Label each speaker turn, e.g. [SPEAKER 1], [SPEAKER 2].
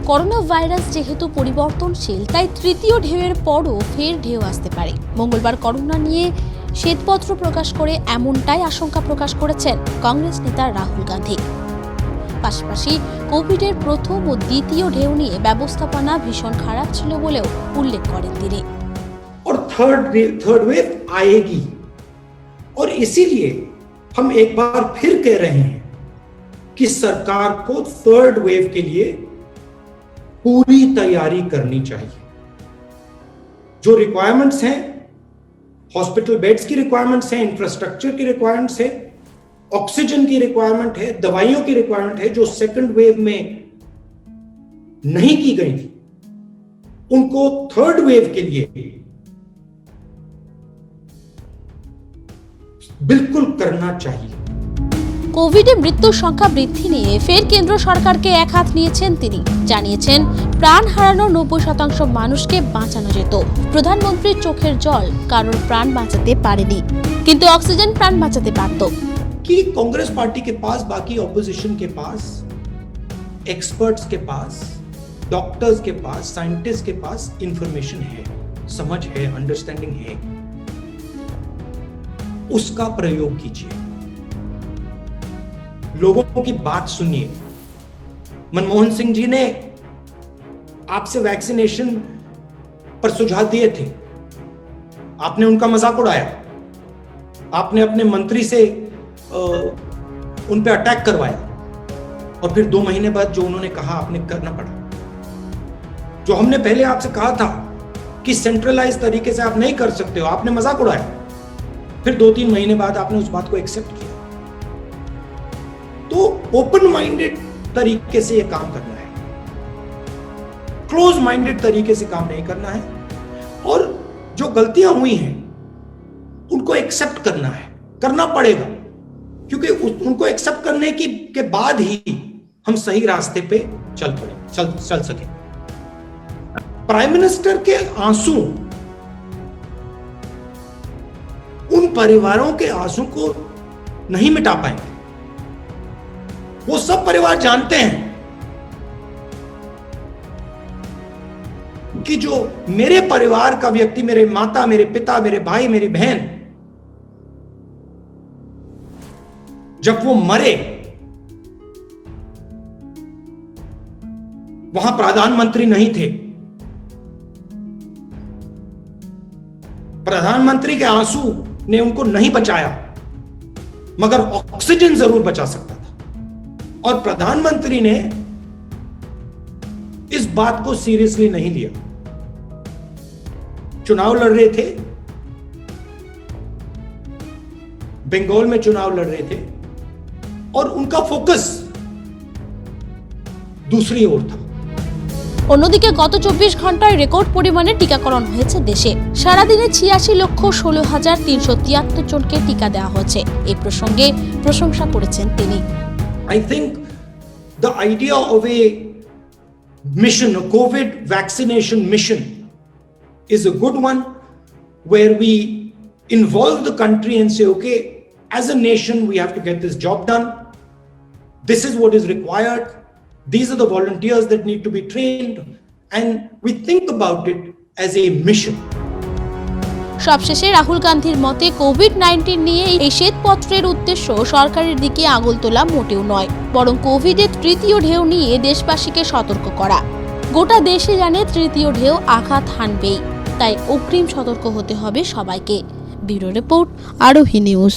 [SPEAKER 1] Corona virus যেহেতু পরিবর্তনশীল, তাই তৃতীয় ঢেউয়ের পরও ফের ঢেউ আসতে পারে। মঙ্গলবার করোনা নিয়ে শ্বেতপত্র প্রকাশ করে এমনটাই আশঙ্কা প্রকাশ করেছেন কংগ্রেস নেতা রাহুল গান্ধী। পাশাপাশি কোভিডের প্রথম ও দ্বিতীয় ঢেউ নিয়ে ব্যবস্থাপনা ভীষণ খারাপ ছিল বলেও উল্লেখ করেন তিনি।
[SPEAKER 2] और थर्ड वेव आएगी और इसीलिए हम एक बार फिर कह रहे हैं कि सरकार को थर्ड वेव के लिए पूरी तैयारी करनी चाहिए। जो रिक्वायरमेंट्स हैं, हॉस्पिटल बेड्स की रिक्वायरमेंट्स हैं, इंफ्रास्ट्रक्चर की रिक्वायरमेंट्स है, ऑक्सीजन की रिक्वायरमेंट है, दवाइयों की रिक्वायरमेंट है, जो सेकंड वेव में नहीं की गई थी, उनको थर्ड वेव के लिए बिल्कुल करना चाहिए।
[SPEAKER 1] কোভিডে মৃত্যুর সংখ্যা বৃদ্ধি নিয়ে ফের কেন্দ্র সরকারকে এক হাত নিয়েছেন তিনি। জানিয়েছেন, প্রাণ হারানো 90% মানুষকে বাঁচানো যেত। প্রধানমন্ত্রীর চোখের জল কারোর প্রাণ বাঁচাতে পারেনি, কিন্তু অক্সিজেন প্রাণ বাঁচাতে পারত।
[SPEAKER 2] कि कांग्रेस पार्टी के पास, बाकी ऑपोजिशन के पास, एक्सपर्ट्स के पास, डॉक्टर्स के पास, साइंटिस्ट के पास इंफॉर्मेशन है, समझ है, अंडरस्टैंडिंग है, उसका प्रयोग कीजिए। लोगों की बात सुनिए। मनमोहन सिंह जी ने आपसे वैक्सीनेशन पर सुझाव दिए थे, आपने उनका मजाक उड़ाया, आपने अपने मंत्री से उन पे अटैक करवाया, और फिर 2 महीने बाद जो उन्होंने कहा आपने करना पड़ा। जो हमने पहले आपसे कहा था कि सेंट्रलाइज तरीके से आप नहीं कर सकते हो, आपने मजाक उड़ाया, फिर 2-3 महीने बाद आपने उस बात को एक्सेप्ट किया। तो ओपन माइंडेड तरीके से यह काम करना है, क्लोज माइंडेड तरीके से काम नहीं करना है, और जो गलतियां हुई हैं उनको एक्सेप्ट करना है, करना पड़ेगा, क्योंकि उनको एक्सेप्ट करने के बाद ही हम सही रास्ते पे चल सके। प्राइम मिनिस्टर के आंसू उन परिवारों के आंसू को नहीं मिटा पाएंगे। वो सब परिवार जानते हैं कि जो मेरे परिवार का व्यक्ति, मेरे माता, मेरे पिता, मेरे भाई, मेरी बहन, जब वो मरे, वहां प्रधानमंत्री नहीं थे। प्रधानमंत्री के आंसू ने उनको नहीं बचाया, मगर ऑक्सीजन जरूर बचा सकता था। और प्रधानमंत्री ने इस बात को सीरियसली नहीं लिया। चुनाव लड़ रहे थे, बंगाल में चुनाव लड़ रहे थे, और उनका फोकस दूसरी ओर था।
[SPEAKER 1] অন্যদিকে গত 24 ঘন্টায় রেকর্ড পরিমাণে টিকাকরণ হয়েছে দেশে। সারাদিনে 86,16,373 জনকে টিকা দেওয়া হয়েছে। এই প্রসঙ্গে প্রশংসা করেছেন তিনি।
[SPEAKER 2] I think the idea of a mission, a COVID vaccination mission, is a good one, where we involve the country and say, okay, as a nation, we have to get this job done. This is what is required. These are the volunteers that need to be trained, and we think about it as a mission.
[SPEAKER 1] সবশেষে রাহুল গান্ধীর মতে COVID-19 নিয়ে এই শ্বেতপত্রের উদ্দেশ্য সরকারের দিকে আঙুল তোলা মোটেও নয়, বরং কোভিডের তৃতীয় ঢেউ নিয়ে দেশবাসীকে সতর্ক করা। গোটা দেশে জানে তৃতীয় ঢেউ আঘাত হানবেই, তাই অগ্রিম সতর্ক হতে হবে সবাইকে। ব্যুরো রিপোর্ট, আরোহী নিউজ।